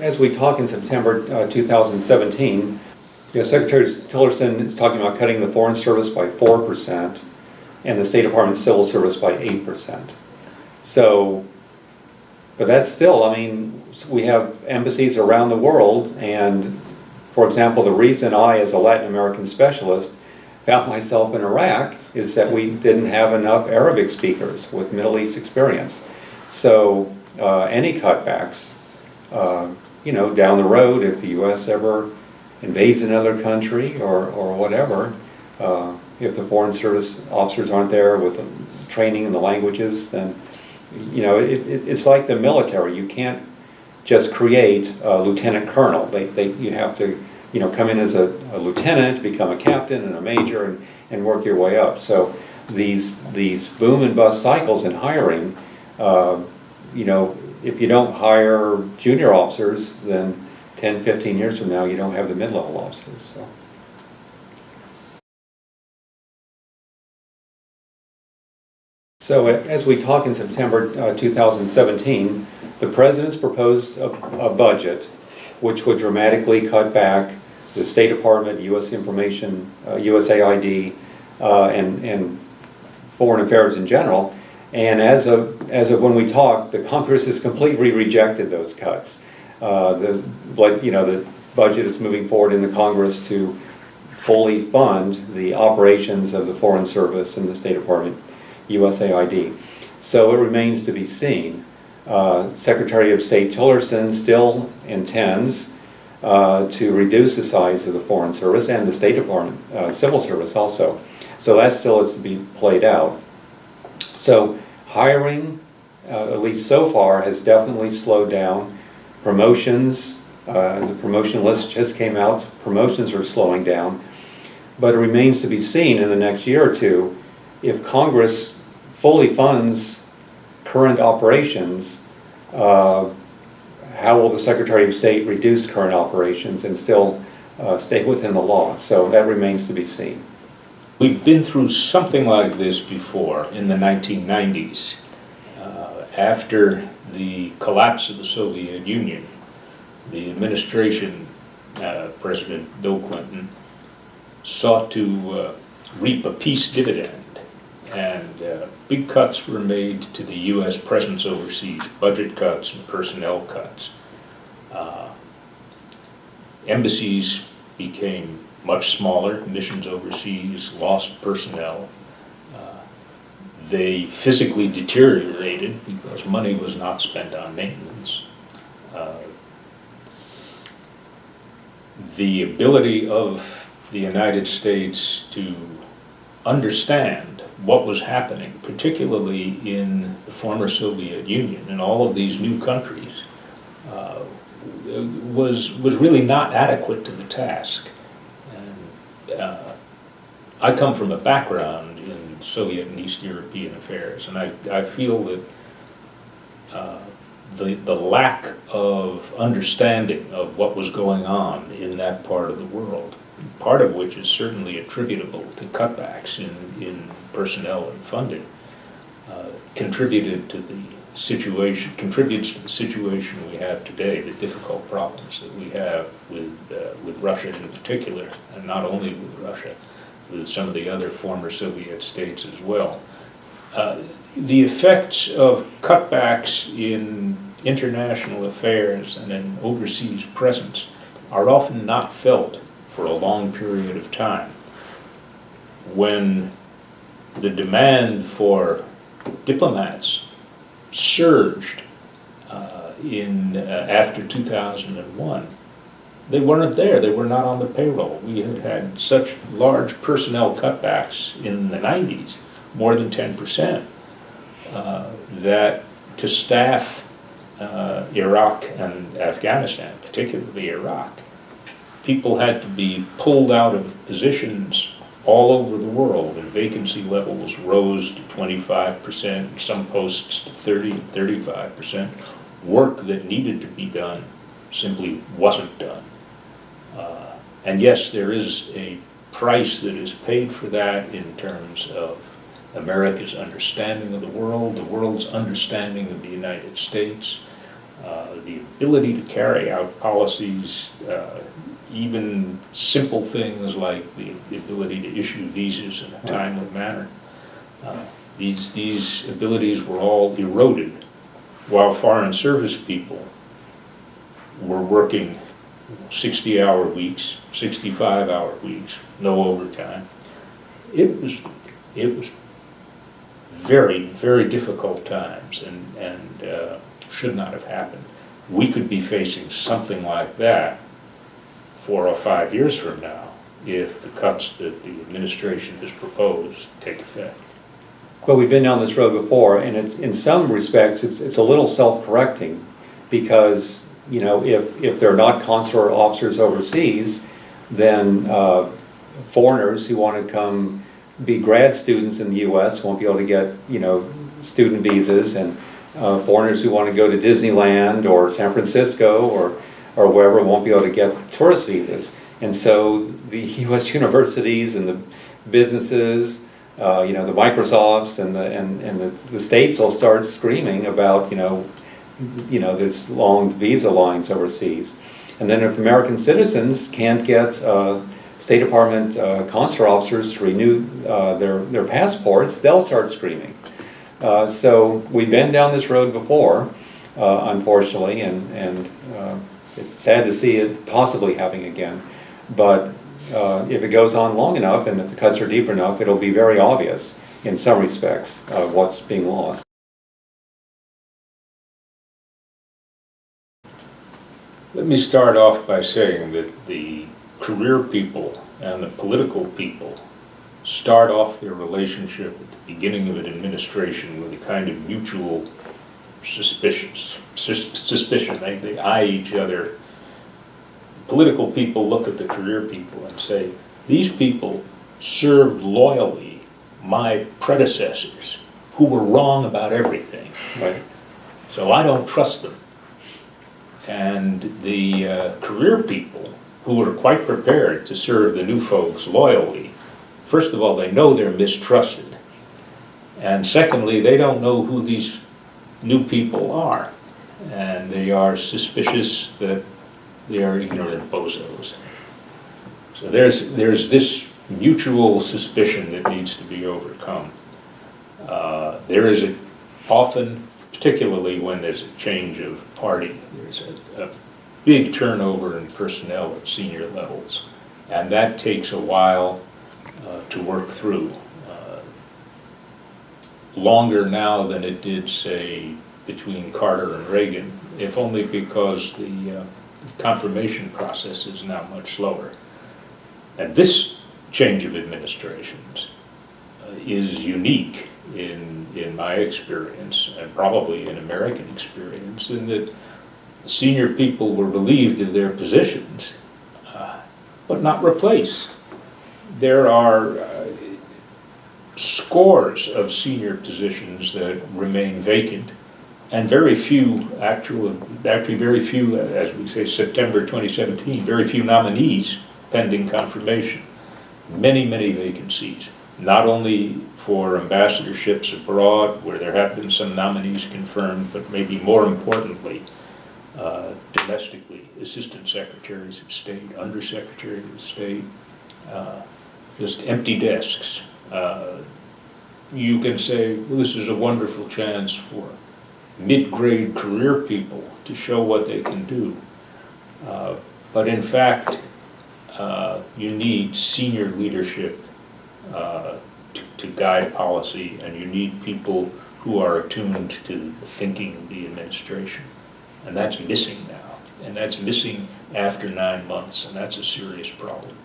as we talk in September 2017, Secretary Tillerson is talking about cutting the Foreign Service by 4% and the State Department Civil Service by 8%. So, but that's still, I mean, we have embassies around the world, and for example, the reason I, as a Latin American specialist, found myself in Iraq is that we didn't have enough Arabic speakers with Middle East experience. So any cutbacks, down the road, if the U.S. ever invades another country or whatever, if the Foreign Service officers aren't there with training in the languages, then, it's like the military. You can't just create a lieutenant colonel. You have to, come in as a lieutenant, become a captain and a major, and work your way up. So these boom and bust cycles in hiring, if you don't hire junior officers, then 10, 15 years from now, you don't have the mid-level officers. So as we talk in September 2017, the President's proposed a budget which would dramatically cut back the State Department, U.S. Information, USAID, and Foreign Affairs in general. And as of when we talk, the Congress has completely rejected those cuts. The budget is moving forward in the Congress to fully fund the operations of the Foreign Service and the State Department, USAID. So it remains to be seen. Secretary of State Tillerson still intends to reduce the size of the Foreign Service and the State Department Civil Service also. So that still is to be played out. So hiring, at least so far, has definitely slowed down. Promotions, the promotion list just came out. Promotions are slowing down. But it remains to be seen in the next year or two if Congress fully funds current operations, how will the Secretary of State reduce current operations and still stay within the law? So that remains to be seen. We've been through something like this before in the 1990s. After the collapse of the Soviet Union, the administration, President Bill Clinton, sought to reap a peace dividend, and big cuts were made to the U.S. presence overseas, budget cuts and personnel cuts. Embassies became much smaller, missions overseas lost personnel. They physically deteriorated because money was not spent on maintenance. The ability of the United States to understand what was happening, particularly in the former Soviet Union and all of these new countries, was really not adequate to the task. And I come from a background in Soviet and East European affairs, and I feel that the lack of understanding of what was going on in that part of the world, part of which is certainly attributable to cutbacks in personnel and funding, contributes to the situation we have today, the difficult problems that we have with Russia in particular, and not only with Russia, with some of the other former Soviet states as well. The effects of cutbacks in international affairs and in overseas presence are often not felt for a long period of time. When the demand for diplomats surged after 2001, they weren't there. They were not on the payroll. We had had such large personnel cutbacks in the 90s, more than 10%, that to staff Iraq and Afghanistan, particularly Iraq, people had to be pulled out of positions all over the world, and vacancy levels rose to 25%, some posts to 30, 35%. Work that needed to be done simply wasn't done. And yes, there is a price that is paid for that in terms of America's understanding of the world's understanding of the United States. The ability to carry out policies, even simple things like the ability to issue visas in a timely manner. These abilities were all eroded while foreign service people were working 60-hour weeks, 65-hour weeks, no overtime. It was very, very difficult times, and should not have happened. We could be facing something like that 4 or 5 years from now if the cuts that the administration has proposed take effect. But we've been down this road before, and it's, in some respects, it's a little self-correcting, because, you know, if they're not consular officers overseas, then foreigners who want to come be grad students in the U.S. won't be able to get, you know, student visas, and foreigners who want to go to Disneyland or San Francisco or wherever won't be able to get tourist visas. And so the U.S. universities and the businesses, you know, the Microsofts and the states will start screaming about, you know, there's long visa lines overseas. And then if American citizens can't get State Department consular officers to renew their passports, they'll start screaming. So we've been down this road before, unfortunately, and it's sad to see it possibly happening again. But if it goes on long enough and if the cuts are deep enough, it'll be very obvious in some respects what's being lost. Let me start off by saying that the career people and the political people start off their relationship at the beginning of an administration with a kind of mutual suspicion. They eye each other. Political people look at the career people and say, these people served loyally my predecessors who were wrong about everything. Right. So I don't trust them. And the career people who were quite prepared to serve the new folks loyally, first of all, they know they're mistrusted. And secondly, they don't know who these new people are. And they are suspicious that they are ignorant bozos. So there's this mutual suspicion that needs to be overcome. There is often, particularly when there's a change of party, there's a big turnover in personnel at senior levels, and that takes a while to work through. Longer now than it did, say, between Carter and Reagan, if only because the confirmation process is now much slower. And this change of administrations is unique in my experience, and probably in American experience, in that senior people were relieved of their positions, but not replaced. There are scores of senior positions that remain vacant, and very few, actually very few, as we say, September 2017, very few nominees pending confirmation. Many, many vacancies, not only for ambassadorships abroad, where there have been some nominees confirmed, but maybe more importantly, domestically, assistant secretaries of state, undersecretaries of state, just empty desks. You can say, well, this is a wonderful chance for mid-grade career people to show what they can do. But in fact, you need senior leadership to guide policy, and you need people who are attuned to the thinking of the administration. And that's missing now. And that's missing after 9 months, and that's a serious problem.